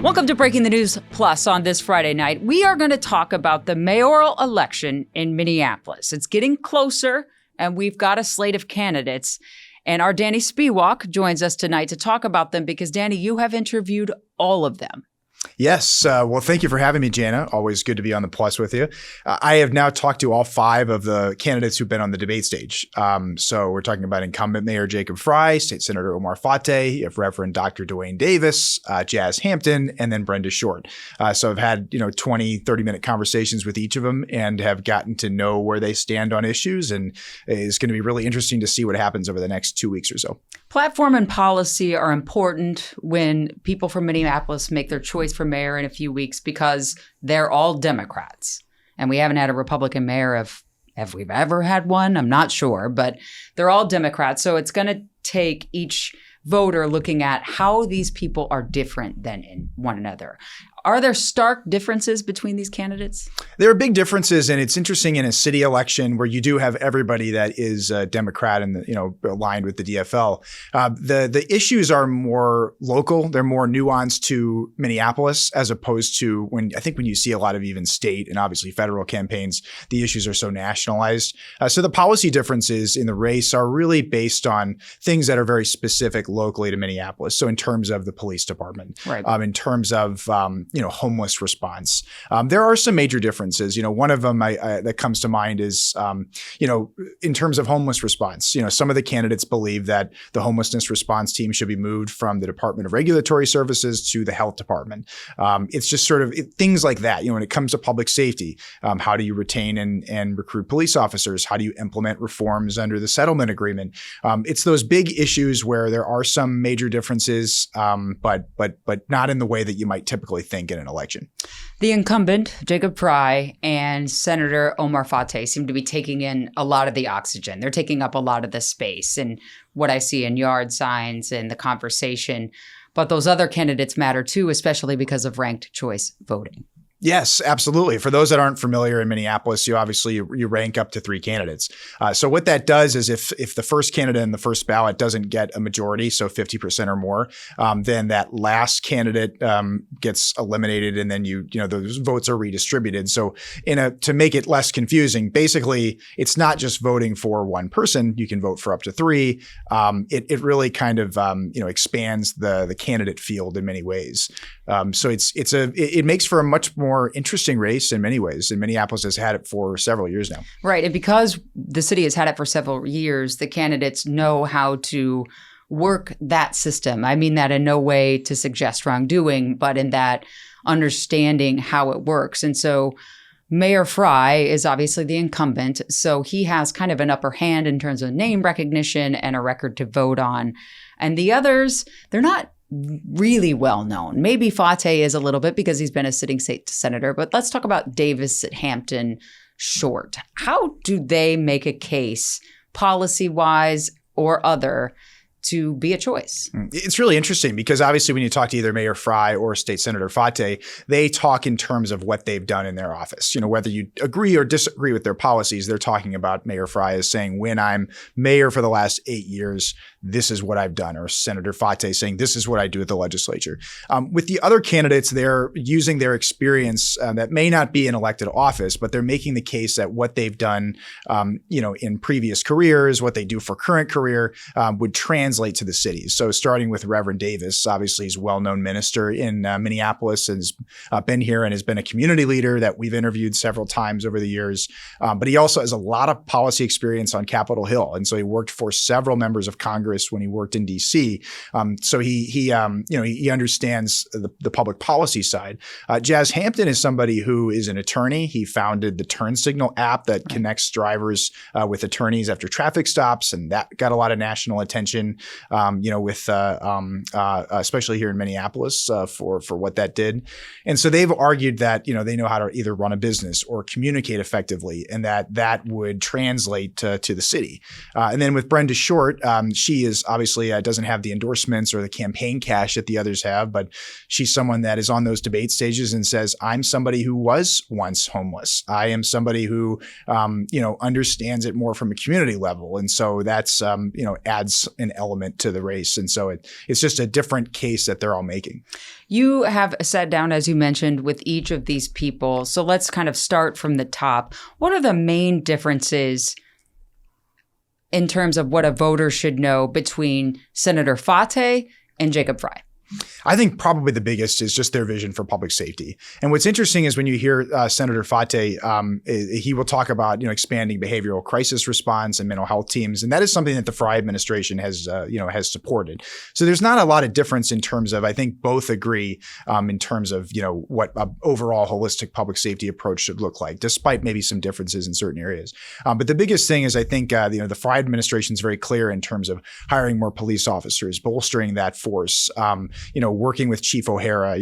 Welcome to Breaking the News Plus on this Friday night. We are going to talk about the mayoral election in Minneapolis. It's getting closer, and we've got a slate of candidates. And our Danny Spiewak joins us tonight to talk about them because, Danny, you have interviewed all of them. Yes. Well, thank you for having me, Jana. Always good to be on the Plus with you. I have now talked to all 5 of the candidates who've been on the debate stage. So we're talking about incumbent Mayor Jacob Frey, State Senator Omar Fateh, you have Reverend Dr. Duane Davis, Jas Hampton, and then Brenda Short. So I've had 20, 30-minute conversations with each of them and have gotten to know where they stand on issues. And it's going to be really interesting to see what happens over the next 2 weeks or so. Platform and policy are important when people from Minneapolis make their choice for mayor in a few weeks because they're all Democrats. And we haven't had a Republican mayor have we ever had one? I'm not sure, but they're all Democrats. So it's going to take each voter looking at how these people are different than in one another. Are there stark differences between these candidates? There are big differences, and it's interesting in a city election where you do have everybody that is a Democrat and aligned with the DFL. The issues are more local; they're more nuanced to Minneapolis, as opposed to when you see a lot of even state and obviously federal campaigns, the issues are so nationalized. So the policy differences in the race are really based on things that are very specific locally to Minneapolis. So in terms of the police department, right. In terms of homeless response. There are some major differences. One of them that comes to mind is, in terms of homeless response, some of the candidates believe that the homelessness response team should be moved from the Department of Regulatory Services to the Health Department. It's just sort of things like that. When it comes to public safety, how do you retain and recruit police officers? How do you implement reforms under the settlement agreement? It's those big issues where there are some major differences, but not in the way that you might typically think in an election. The incumbent, Jacob Frey, and Senator Omar Fateh seem to be taking in a lot of the oxygen. They're taking up a lot of the space and what I see in yard signs and the conversation. But those other candidates matter too, especially because of ranked choice voting. Yes, absolutely. For those that aren't familiar in Minneapolis, you rank up to 3 candidates. So what that does is if the first candidate in the first ballot doesn't get a majority, so 50% or more, then that last candidate gets eliminated, and then those votes are redistributed. So to make it less confusing, basically it's not just voting for one person. You can vote for up to 3. It really kind of expands the candidate field in many ways. So it makes for a much more interesting race in many ways, and Minneapolis has had it for several years now. Right. And because the city has had it for several years, the candidates know how to work that system. I mean that in no way to suggest wrongdoing, but in that understanding how it works. And so Mayor Frey is obviously the incumbent, so he has kind of an upper hand in terms of name recognition and a record to vote on. And the others, they're not really well known. Maybe Fateh is a little bit because he's been a sitting state senator, but let's talk about Davis, Hampton, Short. How do they make a case policy-wise or other to be a choice? It's really interesting because obviously when you talk to either Mayor Frey or State Senator Fateh, they talk in terms of what they've done in their office. Whether you agree or disagree with their policies, they're talking about Mayor Frey as saying, when I'm mayor for the last 8 years, this is what I've done, or Senator Fateh saying, this is what I do at the legislature. With the other candidates, they're using their experience that may not be in elected office, but they're making the case that what they've done, in previous careers, what they do for current career would translate to the city. So starting with Reverend Davis, obviously he's a well-known minister in Minneapolis and has been here and has been a community leader that we've interviewed several times over the years. But he also has a lot of policy experience on Capitol Hill. And so he worked for several members of Congress when he worked in DC. So he understands the public policy side. Jas Hampton is somebody who is an attorney. He founded the Turn Signal app that connects drivers with attorneys after traffic stops, and that got a lot of national attention. Especially here in Minneapolis for what that did. And so they've argued that, they know how to either run a business or communicate effectively, and that would translate to the city. And then with Brenda Short, she She is obviously doesn't have the endorsements or the campaign cash that the others have, but she's someone that is on those debate stages and says, I'm somebody who was once homeless. I am somebody who, understands it more from a community level. And so that's, adds an element to the race. And so it's just a different case that they're all making. You have sat down, as you mentioned, with each of these people. So let's kind of start from the top. What are the main differences in terms of what a voter should know between Senator Fate and Jacob Frey? I think probably the biggest is just their vision for public safety. And what's interesting is when you hear Senator Fate, he will talk about expanding behavioral crisis response and mental health teams, and that is something that the Frey administration has supported. So there's not a lot of difference in terms of, I think both agree in terms of what an overall holistic public safety approach should look like, despite maybe some differences in certain areas. But the biggest thing is I think the Frey administration is very clear in terms of hiring more police officers, bolstering that force. Working with Chief O'Hara,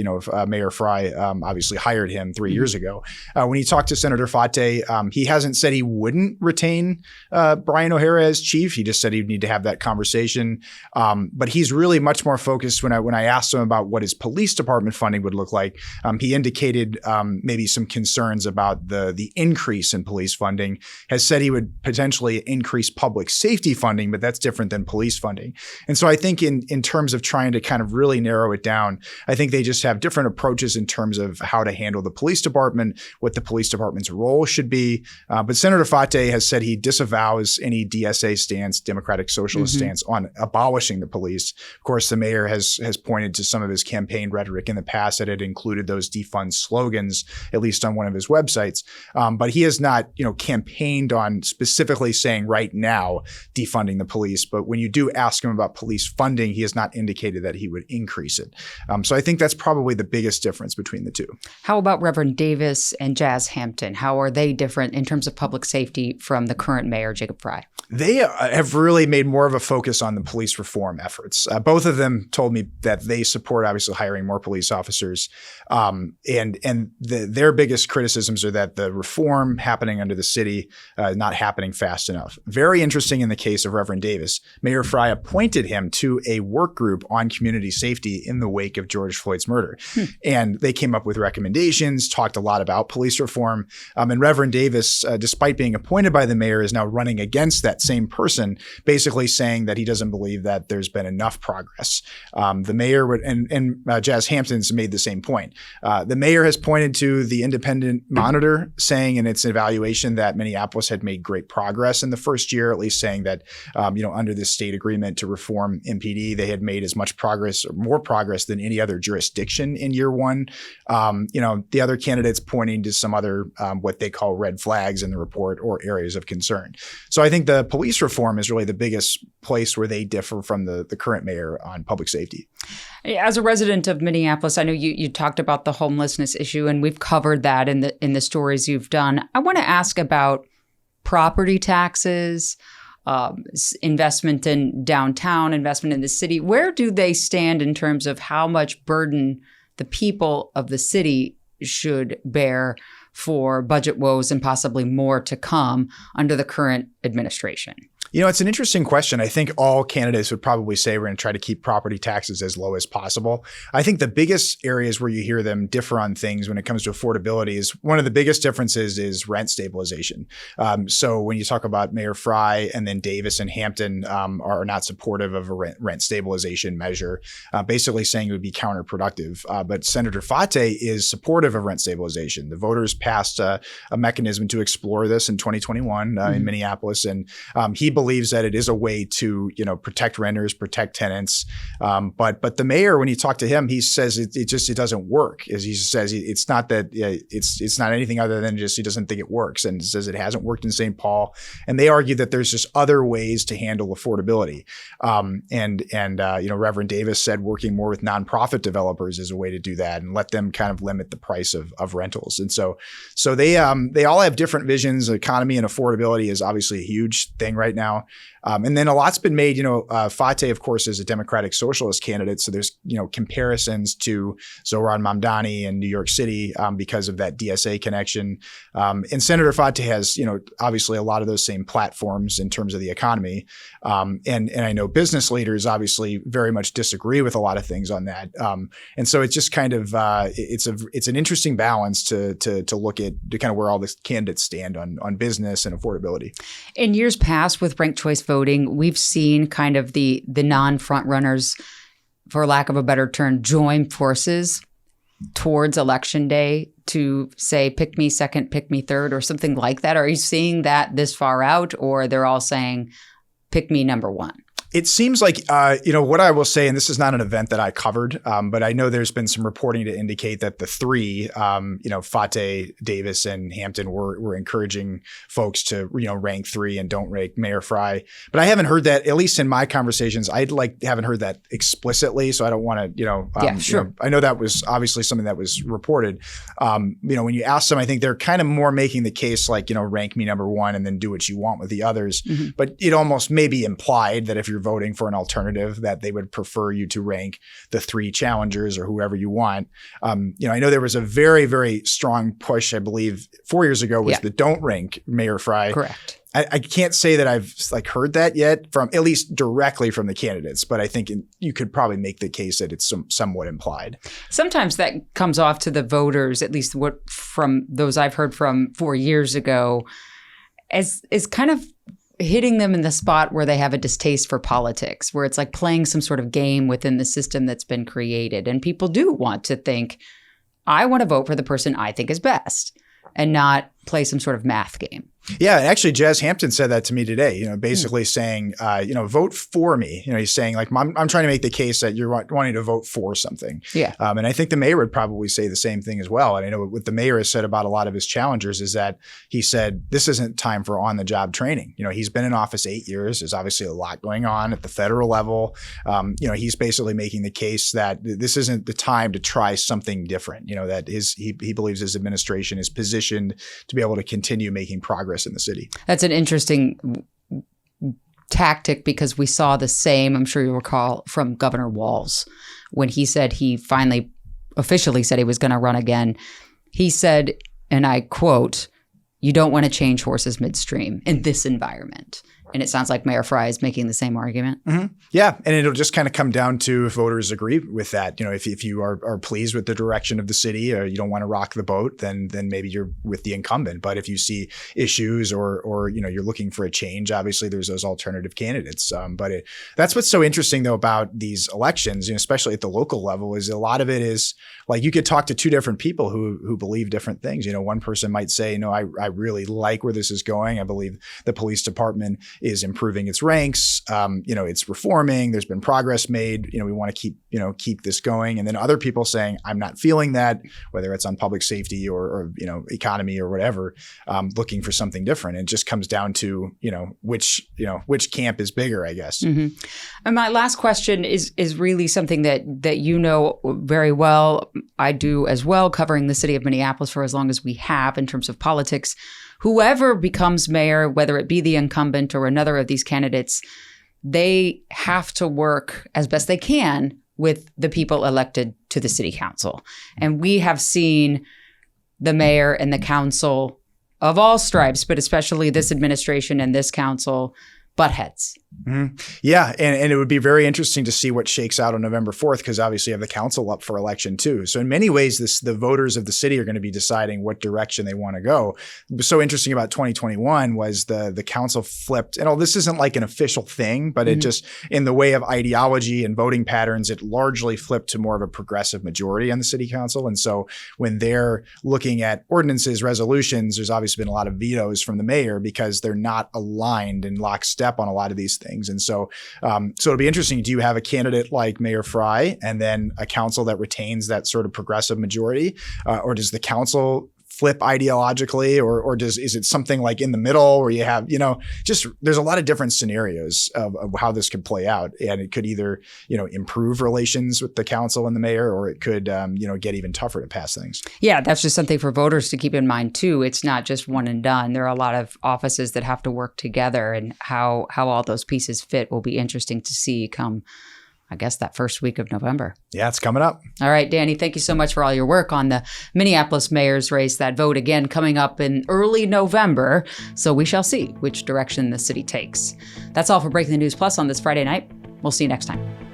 Mayor Frey obviously hired him 3 years ago. When he talked to Senator Fate, he hasn't said he wouldn't retain Brian O'Hara as chief. He just said he'd need to have that conversation. But he's really much more focused. When I asked him about what his police department funding would look like, he indicated maybe some concerns about the increase in police funding, has said he would potentially increase public safety funding, but that's different than police funding. And so I think in terms of trying to kind of really narrow it down, I think they just have different approaches in terms of how to handle the police department, what the police department's role should be. But Senator Fate has said he disavows any DSA stance, Democratic Socialist stance, on abolishing the police. Of course, the mayor has pointed to some of his campaign rhetoric in the past that had included those defund slogans, at least on one of his websites. But he has not, campaigned on specifically saying right now defunding the police. But when you do ask him about police funding, he has not indicated that he would increase it. So I think that's probably the biggest difference between the two. How about Reverend Davis and Jazz Hampton? How are they different in terms of public safety from the current mayor, Jacob Frey? They have really made more of a focus on the police reform efforts. Both of them told me that they support obviously hiring more police officers. Their biggest criticisms are that the reform happening under the city not happening fast enough. Very interesting in the case of Reverend Davis. Mayor Frey appointed him to a work group on community safety in the wake of George Floyd's murder. And they came up with recommendations, talked a lot about police reform. And Reverend Davis, despite being appointed by the mayor, is now running against that same person, basically saying that he doesn't believe that there's been enough progress. The mayor would, and Jazz Hampton's made the same point. The mayor has pointed to the Independent Monitor saying in its evaluation that Minneapolis had made great progress in the first year, at least saying that, under this state agreement to reform MPD, they had made as much progress or more progress than any other jurisdiction in year one. The other candidates pointing to some other what they call red flags in the report or areas of concern. So I think the police reform is really the biggest place where they differ from the current mayor on public safety. As a resident of Minneapolis, I know you talked about the homelessness issue, and we've covered that in the stories you've done. I want to ask about property taxes, investment in downtown, investment in the city. Where do they stand in terms of how much burden the people of the city should bear for budget woes and possibly more to come under the current administration? It's an interesting question. I think all candidates would probably say we're going to try to keep property taxes as low as possible. I think the biggest areas where you hear them differ on things when it comes to affordability is one of the biggest differences is rent stabilization. So when you talk about Mayor Frey and then Davis and Hampton are not supportive of a rent stabilization measure, basically saying it would be counterproductive. But Senator Fate is supportive of rent stabilization. The voters passed a mechanism to explore this in 2021 in Minneapolis, and he believes that it is a way to, protect renters, protect tenants. But the mayor, when you talk to him, he says it doesn't work. As he says, it's not that it's not anything other than just he doesn't think it works, and says it hasn't worked in St. Paul. And they argue that there's just other ways to handle affordability. Reverend Davis said working more with nonprofit developers is a way to do that and let them kind of limit the price of rentals. And so they all have different visions. Economy and affordability is obviously a huge thing right now now. And then a lot's been made, Fateh, of course, is a Democratic Socialist candidate. So there's, comparisons to Zohran Mamdani in New York City because of that DSA connection. And Senator Fateh has, obviously a lot of those same platforms in terms of the economy. And I know business leaders obviously very much disagree with a lot of things on that. And so it's just kind of, it's an interesting balance to look at to kind of where all the candidates stand on business and affordability. In years past with ranked choice voting, we've seen kind of the non-front runners, for lack of a better term, join forces towards election day to say, pick me second, pick me third, or something like that. Are you seeing that this far out, or they're all saying, pick me number one? It seems like, what I will say, and this is not an event that I covered, but I know there's been some reporting to indicate that the three, Fateh, Davis, and Hampton were encouraging folks to, rank three and don't rank Mayor Frey. But I haven't heard that, at least in my conversations, haven't heard that explicitly. So I don't want to, sure. I know that was obviously something that was reported. When you ask them, I think they're kind of more making the case like, rank me number one and then do what you want with the others. Mm-hmm. But it almost may be implied that if you're voting for an alternative, that they would prefer you to rank the three challengers or whoever you want. I know there was a very, very strong push, I believe 4 years ago was the don't rank Mayor Frey. Correct. I can't say that I've heard that yet from at least directly from the candidates, but I think you could probably make the case that it's somewhat implied. Sometimes that comes off to the voters, at least what from those I've heard from 4 years ago, as is kind of hitting them in the spot where they have a distaste for politics, where it's like playing some sort of game within the system that's been created. And people do want to think, I want to vote for the person I think is best and not play some sort of math game. Yeah, and actually, Jazz Hampton said that to me today. Basically saying, vote for me. He's saying like, I'm trying to make the case that you're wanting to vote for something. Yeah. And I think the mayor would probably say the same thing as well. And I know what the mayor has said about a lot of his challengers is that he said this isn't time for on-the-job training. He's been in office 8 years. There's obviously a lot going on at the federal level. He's basically making the case that this isn't the time to try something different. That he believes his administration is positioned to be able to continue making progress in the city. That's an interesting tactic because we saw the same, I'm sure you recall, from Governor Walz when he said he finally officially said he was going to run again. He said, and I quote, "You don't want to change horses midstream in this environment." And it sounds like Mayor Frey is making the same argument. Mm-hmm. Yeah. And it'll just kind of come down to if voters agree with that. If you are pleased with the direction of the city or you don't want to rock the boat, then maybe you're with the incumbent. But if you see issues or you're looking for a change, obviously there's those alternative candidates. That's what's so interesting though about these elections, especially at the local level, is a lot of it is like you could talk to two different people who believe different things. One person might say, no, I really like where this is going. I believe the police department is improving its ranks. It's reforming. There's been progress made. We want to keep this going. And then other people saying, I'm not feeling that, whether it's on public safety or economy or whatever, looking for something different. And it just comes down to, which camp is bigger, I guess. Mm-hmm. And my last question is really something that very well. I do as well, covering the city of Minneapolis for as long as we have in terms of politics. Whoever becomes mayor, whether it be the incumbent or another of these candidates, they have to work as best they can with the people elected to the city council. And we have seen the mayor and the council of all stripes, but especially this administration and this council, butt heads. Mm-hmm. Yeah. And it would be very interesting to see what shakes out on November 4th, because obviously you have the council up for election too. So in many ways, the voters of the city are going to be deciding what direction they want to go. What was so interesting about 2021 was the council flipped, and this isn't like an official thing, but it just, in the way of ideology and voting patterns, it largely flipped to more of a progressive majority on the city council. And so when they're looking at ordinances, resolutions, there's obviously been a lot of vetoes from the mayor because they're not aligned in lockstep on a lot of these things. And so it'll be interesting. Do you have a candidate like Mayor Frey and then a council that retains that sort of progressive majority? Or does the council flip ideologically, or is it something like in the middle where you have, just there's a lot of different scenarios of how this could play out. And it could either, improve relations with the council and the mayor, or it could, get even tougher to pass things. Yeah, that's just something for voters to keep in mind too. It's not just one and done. There are a lot of offices that have to work together, and how all those pieces fit will be interesting to see come, I guess, that first week of November. Yeah, it's coming up. All right, Danny, thank you so much for all your work on the Minneapolis mayor's race. That vote, again, coming up in early November. So we shall see which direction the city takes. That's all for Breaking the News Plus on this Friday night. We'll see you next time.